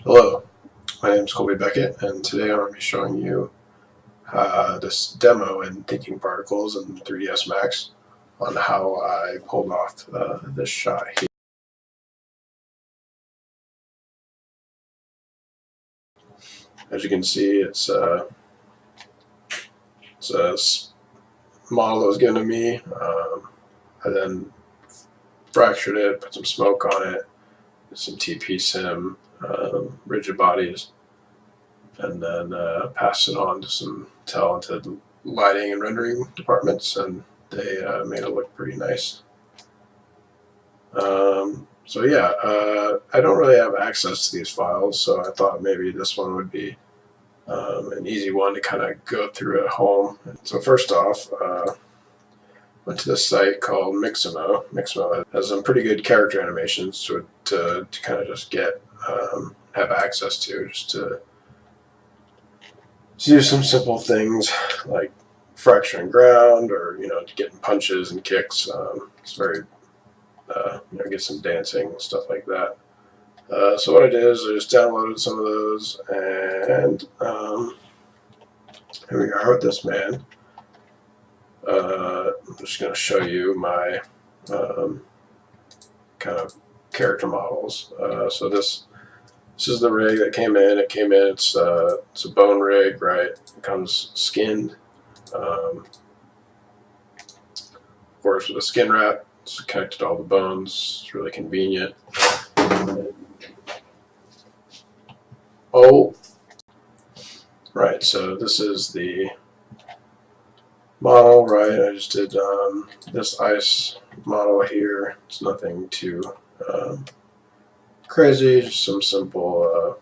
Hello, my name is Colby Beckett, and today I'm going to be showing you this demo in Thinking Particles in 3ds Max on how I pulled off this shot here. As you can see, it's a model that was given to me. I then fractured it, put some smoke on it, some TP sim, rigid bodies, and then passed it on to some talented lighting and rendering departments, and they made it look pretty nice. So yeah, I don't really have access to these files, so I thought maybe this one would be an easy one to kind of go through at home. So first off, went to this site called Mixamo. Mixamo has some pretty good character animations to kind of just get have access to, just to do some simple things like fracturing ground, or getting punches and kicks. It's very get some dancing and stuff like that. So what I did is I just downloaded some of those, and here we are with this man. I'm just going to show you my kind of character models. So this is the rig that came in. It's a bone rig, right? It comes skinned, of course, with a skin wrap. It's connected to all the bones. It's really convenient. Oh, right. So this is the model, right? I just did this ice model here. It's nothing too crazy. Just some simple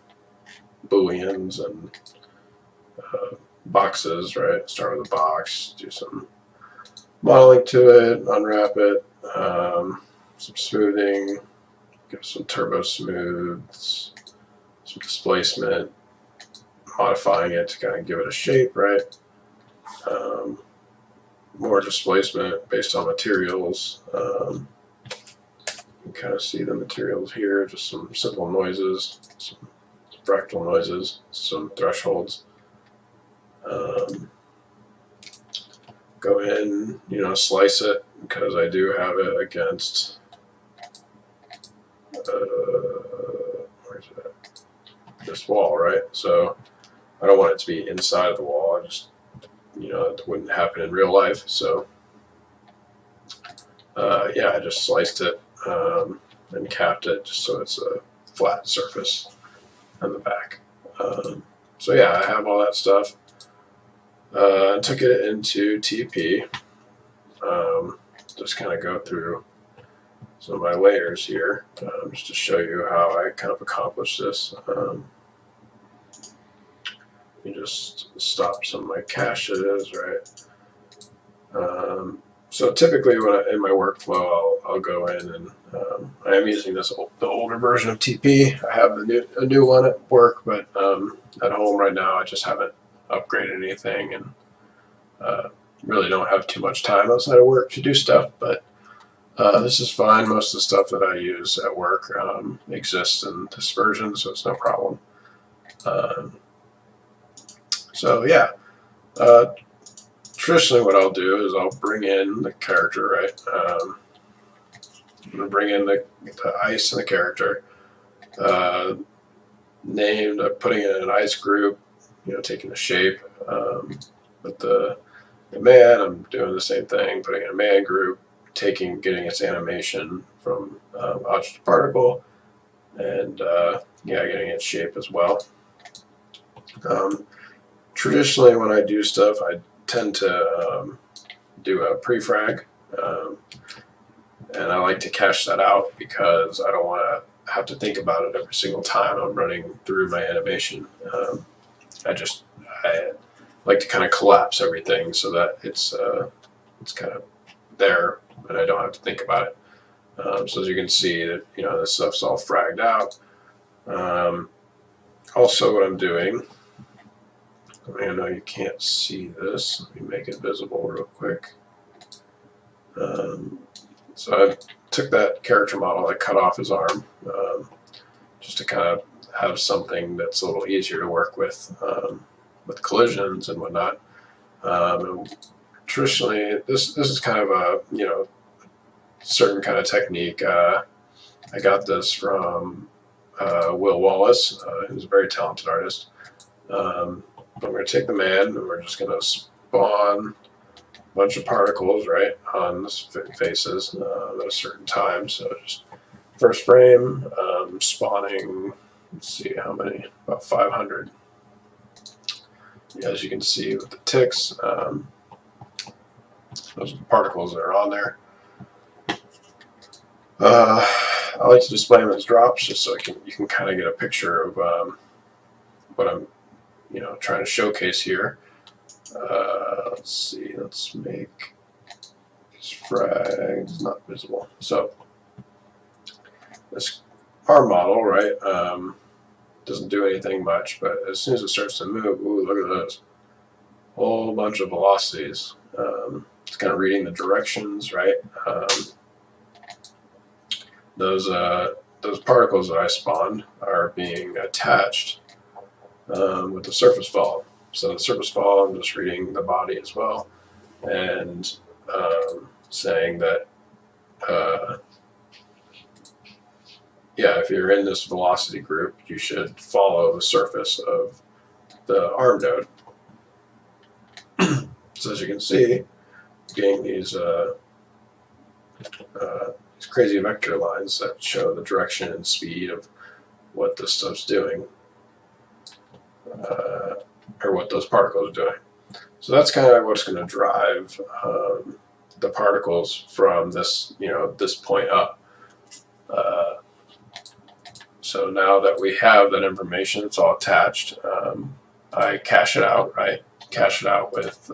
booleans and boxes, right? Start with a box. Do some modeling to it. Unwrap it. Some smoothing. Give some turbo smooths. Some displacement, modifying it to kind of give it a shape, right? More displacement based on materials. You can kind of see the materials here, just some simple noises, some fractal noises, some thresholds. Go in, slice it, because I do have it against where's that? This wall, right? So I don't want it to be inside of the wall. I just, it wouldn't happen in real life. So yeah, I just sliced it and capped it just so it's a flat surface on the back. So yeah, I have all that stuff. Took it into TP. Just kind of go through some of my layers here, just to show you how I kind of accomplished this. Let me just stop some of my caches, right? So typically, in my workflow, I'll go in and I am using the older version of TP. I have a new one at work, but at home right now, I just haven't upgraded anything, and really don't have too much time outside of work to do stuff. But this is fine. Most of the stuff that I use at work exists in this version, so it's no problem. So yeah, traditionally what I'll do is I'll bring in the character, right? I'm going to bring in the ice and the character. Putting it in an ice group, taking the shape. With the man, I'm doing the same thing, putting in a man group, getting its animation from object to particle, and getting its shape as well. Traditionally, when I do stuff, I tend to do a prefrag, and I like to cache that out because I don't want to have to think about it every single time I'm running through my animation. I like to kind of collapse everything so that it's kind of there and I don't have to think about it. So as you can see, that this stuff's all fragged out. Also, what I'm doing, I know you can't see this. Let me make it visible real quick. So I took that character model, I cut off his arm, just to kind of have something that's a little easier to work with collisions and whatnot. And traditionally, this is kind of a certain kind of technique. I got this from Will Wallace, who's a very talented artist. But we're going to take the man and we're just going to spawn a bunch of particles right on the faces at a certain time. So just first frame, spawning, let's see how many, about 500. As you can see with the ticks, those are the particles that are on there. I like to display them as drops just so you can kind of get a picture of what I'm trying to showcase here. Let's see, let's make these frags not visible. So this our model, right, doesn't do anything much, but as soon as it starts to move, ooh, look at those. Whole bunch of velocities. It's kind of reading the directions, right? Those particles that I spawned are being attached with the surface fall. So the surface fall, I'm just reading the body as well, and saying that if you're in this velocity group, you should follow the surface of the arm node. So as you can see, getting these crazy vector lines that show the direction and speed of what this stuff's doing, or what those particles are doing. So that's kind of what's going to drive the particles from this, this point up. So now that we have that information, it's all attached. I cache it out, right? Cache it out with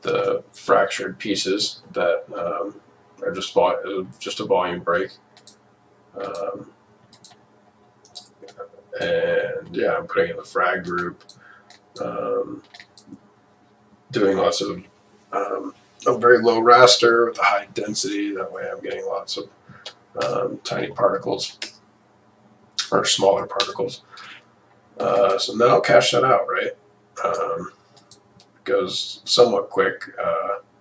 the fractured pieces that are just a volume break. And yeah, I'm putting in the frag group, doing lots of a very low raster with a high density. That way I'm getting lots of tiny particles, or smaller particles. So now I'll cache that out, right? It goes somewhat quick,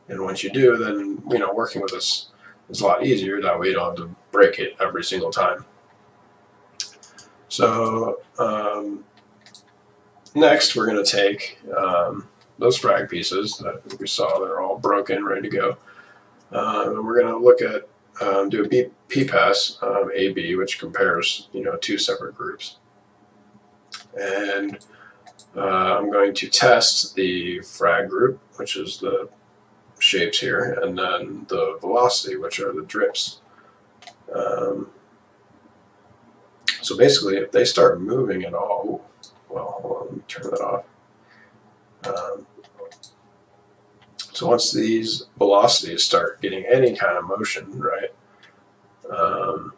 and once you do, then working with this is a lot easier. That way you don't have to break it every single time. So next we're going to take those frag pieces that we saw that are all broken, ready to go, and we're going to look at do a p-pass AB, which compares two separate groups, and I'm going to test the frag group, which is the shapes here, and then the velocity, which are the drips. So basically, if they start moving at all, well, hold on, let me turn that off. So once these velocities start getting any kind of motion, right? I'm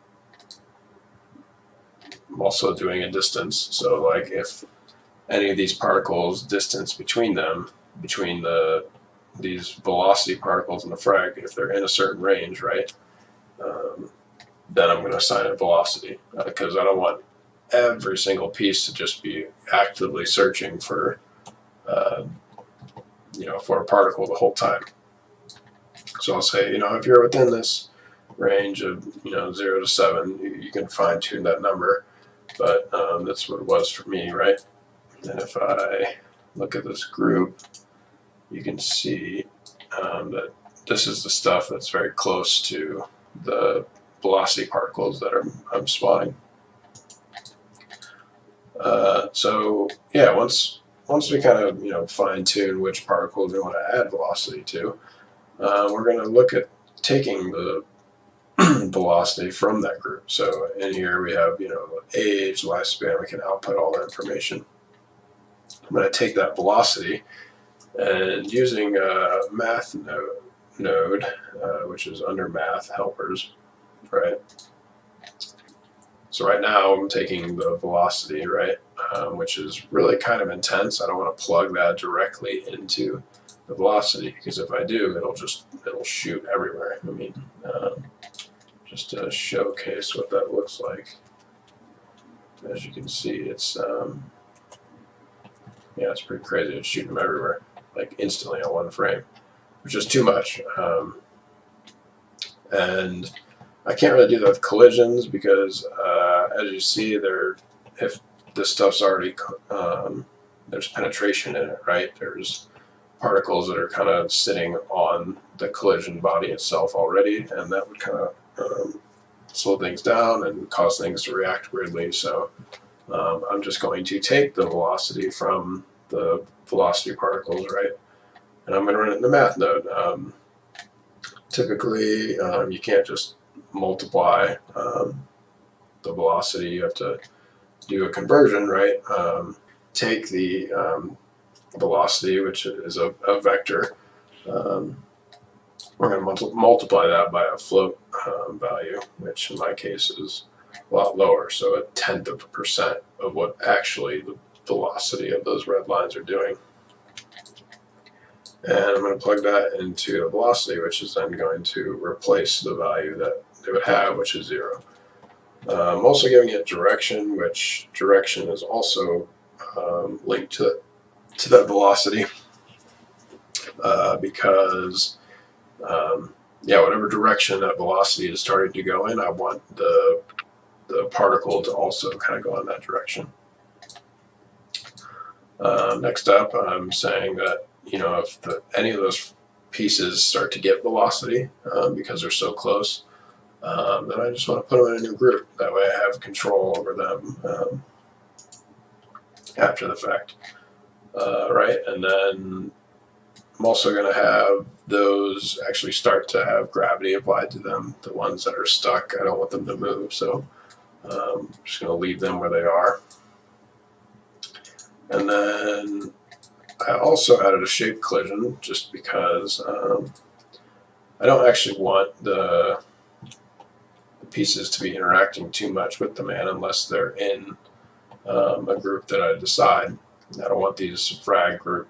also doing a distance. So like if any of these particles, distance between them, these velocity particles and the frag, if they're in a certain range, right? Then I'm going to assign it velocity, because I don't want every single piece to just be actively searching for, for a particle the whole time. So I'll say, if you're within this range of 0 to 7, you can fine tune that number, but that's what it was for me, right? And if I look at this group, you can see that this is the stuff that's very close to the velocity particles that I'm spawning. So yeah, once we kind of fine tune which particles we want to add velocity to, we're going to look at taking the velocity from that group. So in here we have age, lifespan. We can output all that information. I'm going to take that velocity and using a math node, which is under math helpers, right? So right now I'm taking the velocity, right, which is really kind of intense. I don't want to plug that directly into the velocity, because if I do, it'll shoot everywhere. I mean, just to showcase what that looks like. as you can see, it's yeah, it's pretty crazy. It's shooting them everywhere, like instantly on one frame, which is too much. And I can't really do that with collisions because, as you see, if this stuff's already there's penetration in it, right? There's particles that are kind of sitting on the collision body itself already, and that would kind of slow things down and cause things to react weirdly. So I'm just going to take the velocity from the velocity particles, right? And I'm going to run it in the math node. Typically, you can't just multiply the velocity. You have to do a conversion, right? Take the velocity, which is a vector. We're going to multiply that by a float value, which in my case is a lot lower, so 0.1% of what actually the velocity of those red lines are doing. And I'm going to plug that into the velocity, which is then going to replace the value that they would have, which is 0. I'm also giving it direction, which direction is also linked to that velocity because yeah, whatever direction that velocity is starting to go in, I want the particle to also kind of go in that direction. Next up, I'm saying that, you know, if any of those pieces start to get velocity because they're so close, then I just want to put them in a new group. That way I have control over them after the fact. Right, and then I'm also going to have those actually start to have gravity applied to them. The ones that are stuck, I don't want them to move, so I'm just going to leave them where they are. And then I also added a shape collision just because I don't actually want the pieces to be interacting too much with the man unless they're in a group that I decide. I don't want these frag group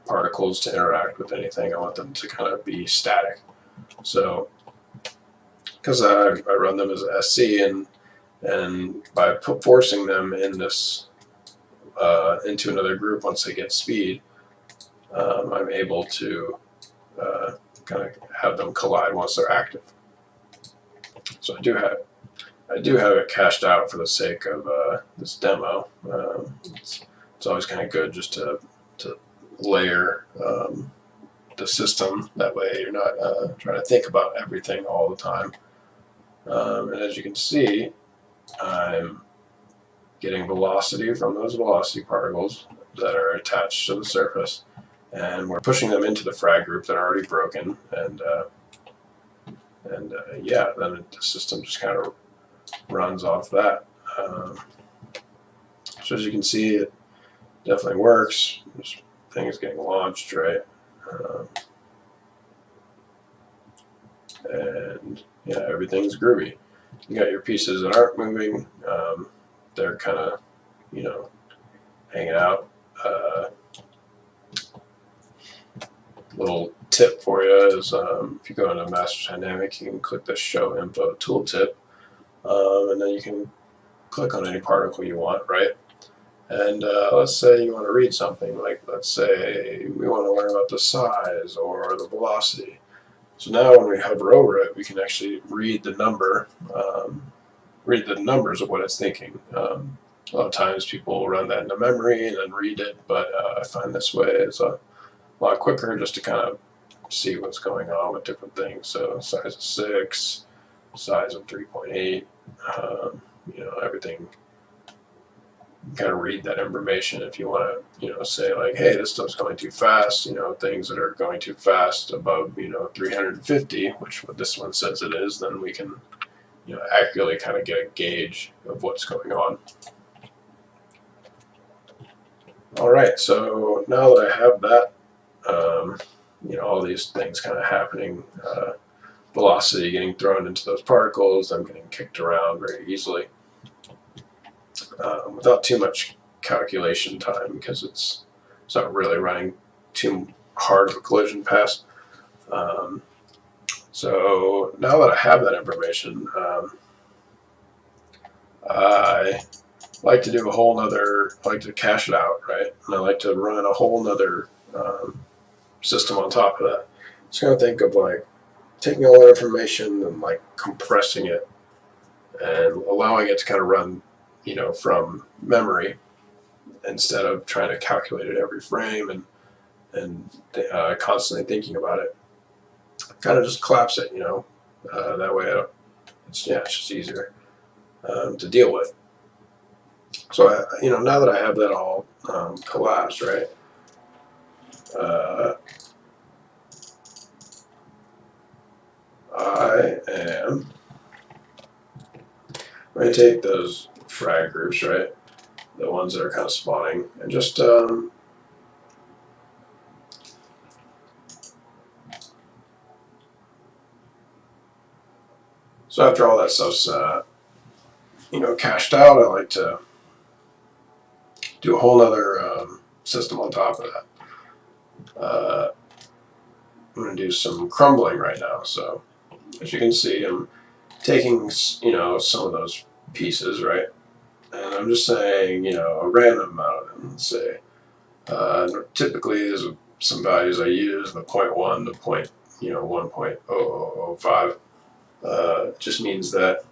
particles to interact with anything. I want them to kind of be static. So, because I run them as SC, and by forcing them in this into another group once they get speed, I'm able to kind of have them collide once they're active. So I do have it cached out for the sake of this demo. It's always kind of good just to layer the system. That way you're not trying to think about everything all the time. And as you can see, I'm getting velocity from those velocity particles that are attached to the surface, and we're pushing them into the frag group that are already broken, and yeah, then the system just kind of runs off that. So as you can see, it definitely works. This thing is getting launched, right? And yeah, everything's groovy. You got your pieces that aren't moving. They're kind of, you know, hanging out. Little tip for you is if you go into Master Dynamic, you can click the Show Info Tooltip, and then you can click on any particle you want, right? And let's say you want to read something, like let's say we want to learn about the size or the velocity. So now when we hover over it, we can actually read the number, read the numbers of what it's thinking. A lot of times people run that into memory and then read it, but I find this way is a lot quicker just to kind of see what's going on with different things. So size of 6, size of 3.8, you know, everything. You kind of read that information if you want to, you know, say like, hey, this stuff's going too fast, you know, things that are going too fast above, you know, 350, which what this one says it is, then we can, you know, accurately kind of get a gauge of what's going on. All right, so now that I have that, you know, all these things kind of happening, velocity getting thrown into those particles, them getting kicked around very easily, without too much calculation time because it's not really running too hard of a collision pass. So now that I have that information, I like to do a whole nother, I like to cache it out, right? And I like to run a whole nother system on top of that. Just kind of think of like taking all that information and like compressing it and allowing it to kind of run, from memory instead of trying to calculate it every frame and constantly thinking about it. Kind of just collapse it, that way it's just easier to deal with. So now that I have that all collapsed, right? I am going to take those frag groups, right? The ones that are kind of spawning, and just so after all that stuff's cached out, I like to do a whole other system on top of that. I'm going to do some crumbling right now. So as you can see, I'm taking some of those pieces, right, and I'm just saying a random amount of them. Let's say typically there's some values I use, the 0.1, the 1.0005. Just means that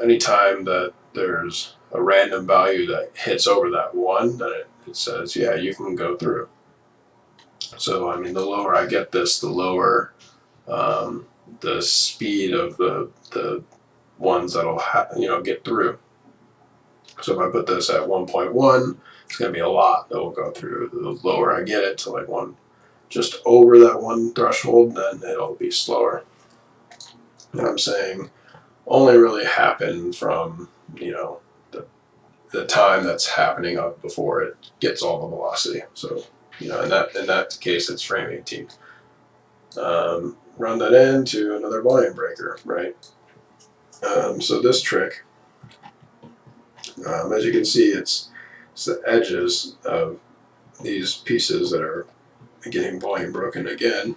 anytime that there's a random value that hits over that 1, then it says, yeah, you can go through. So, I mean, the lower I get this, the lower the speed of the ones that'll get through. So if I put this at 1.1, it's going to be a lot that will go through. The lower I get it to like just over that 1 threshold, then it'll be slower. And I'm saying only really happen from the time that's happening up before it gets all the velocity. So in that case, it's frame 18. Run that into another volume breaker, right? So this trick, as you can see, it's the edges of these pieces that are getting volume broken again.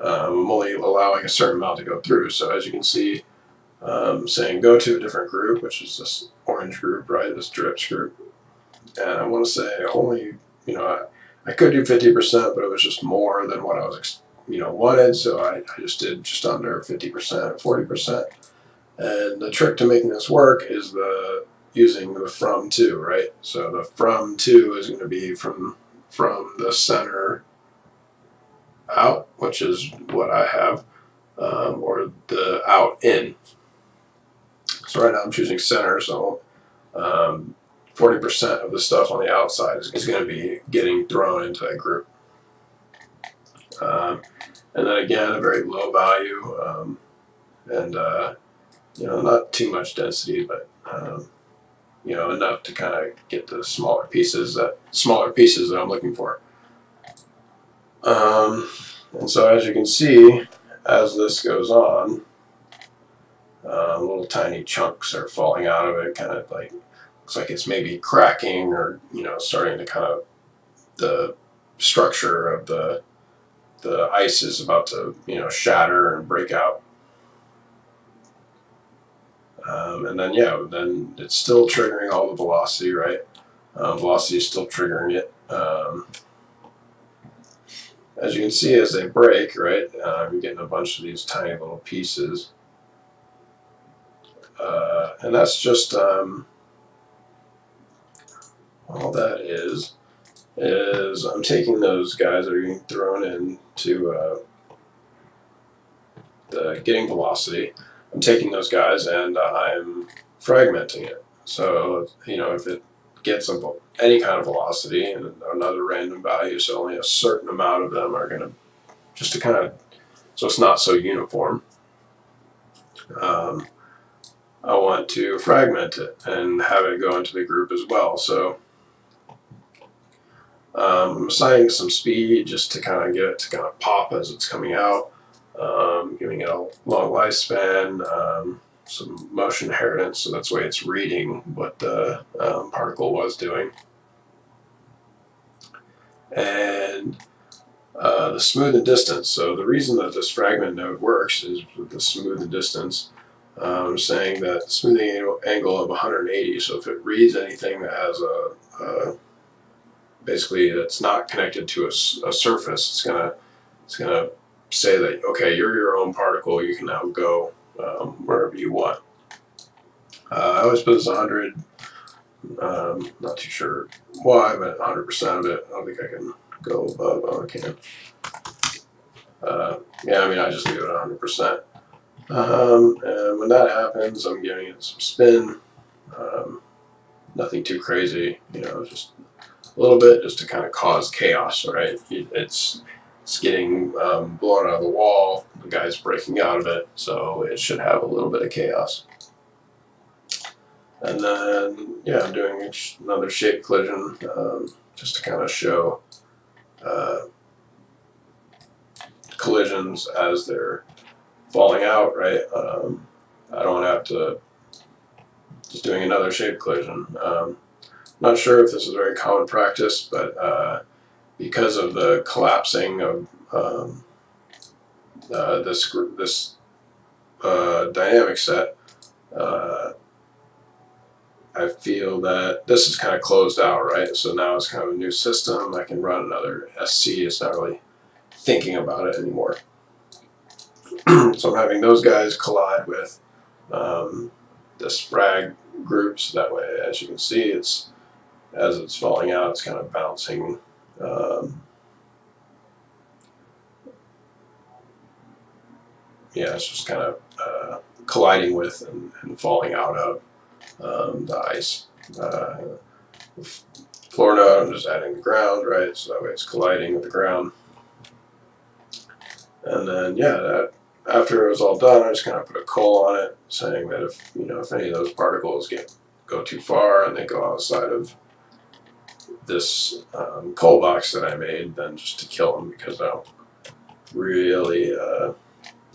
I'm only allowing a certain amount to go through. So as you can see, saying go to a different group, which is this orange group, right? This drips group. And I want to say only, I could do 50%, but it was just more than what I was, wanted. So I just did just under 50%, 40%. And the trick to making this work is using the from to, right? So the from to is going to be from the center out, which is what I have, or the out in. So right now I'm choosing center, so 40% of the stuff on the outside is going to be getting thrown into that group. And then again, a very low value, and not too much density, but enough to kind of get the smaller pieces that I'm looking for. And so as you can see, as this goes on, little tiny chunks are falling out of it, kind of like looks like it's maybe cracking or starting to kind of, the structure of the ice is about to shatter and break out. And then then it's still triggering all the velocity, right? Velocity is still triggering it. As you can see, as they break, right, you're getting a bunch of these tiny little pieces. And that's just all that is I'm taking those guys that are getting thrown into the getting velocity. I'm taking those guys and I'm fragmenting it. So if it gets any kind of velocity and another random value, so only a certain amount of them are going to, just to kind of, so it's not so uniform. I want to fragment it and have it go into the group as well. So I'm assigning some speed just to kind of get it to kind of pop as it's coming out, giving it a long lifespan, some motion inheritance, so that's why it's reading what the particle was doing. And the smooth and distance. So the reason that this fragment node works is with the smooth and distance. saying that smoothing angle of 180. So if it reads anything that has a basically that's not connected to a surface, it's gonna say that, okay, you're your own particle. You can now go wherever you want. I always put this 100. Not too sure why, but 100% of it. I don't think I can go above. Oh, I can. Yeah, I mean, I just leave it at 100%. And when that happens, I'm giving it some spin. Nothing too crazy, just a little bit, just to kind of cause chaos. Right? It's getting blown out of the wall. The guy's breaking out of it, so it should have a little bit of chaos. And then, yeah, I'm doing another shape collision, just to kind of show collisions as they're falling out, right? I don't have to, just doing another shape collision. Not sure if this is very common practice, but because of the collapsing of this dynamic set, I feel that this is kind of closed out, right? So now it's kind of a new system. I can run another SC. It's not really thinking about it anymore. So I'm having those guys collide with this frag group. So that way, as you can see, as it's falling out, it's kind of bouncing. Yeah, it's just kind of colliding with and falling out of the ice. Floor node, I'm just adding the ground, right? So that way it's colliding with the ground. And then, yeah, after it was all done, I just kind of put a coal on it, saying that if any of those particles go too far and they go outside of this coal box that I made, then just to kill them, because I don't really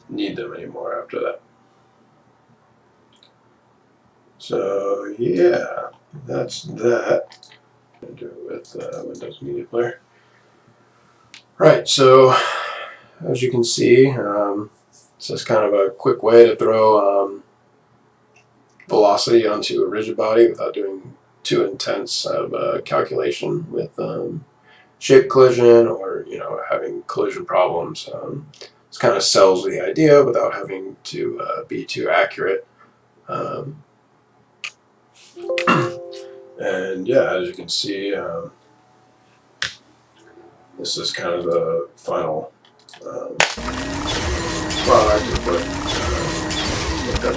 need them anymore after that. So yeah, that's that. I'm gonna do it with Windows Media Player. Right, so as you can see, it's just kind of a quick way to throw velocity onto a rigid body without doing too intense of a calculation with shape collision or having collision problems. This kind of sells the idea without having to be too accurate. And yeah, as you can see, this is kind of the final product of what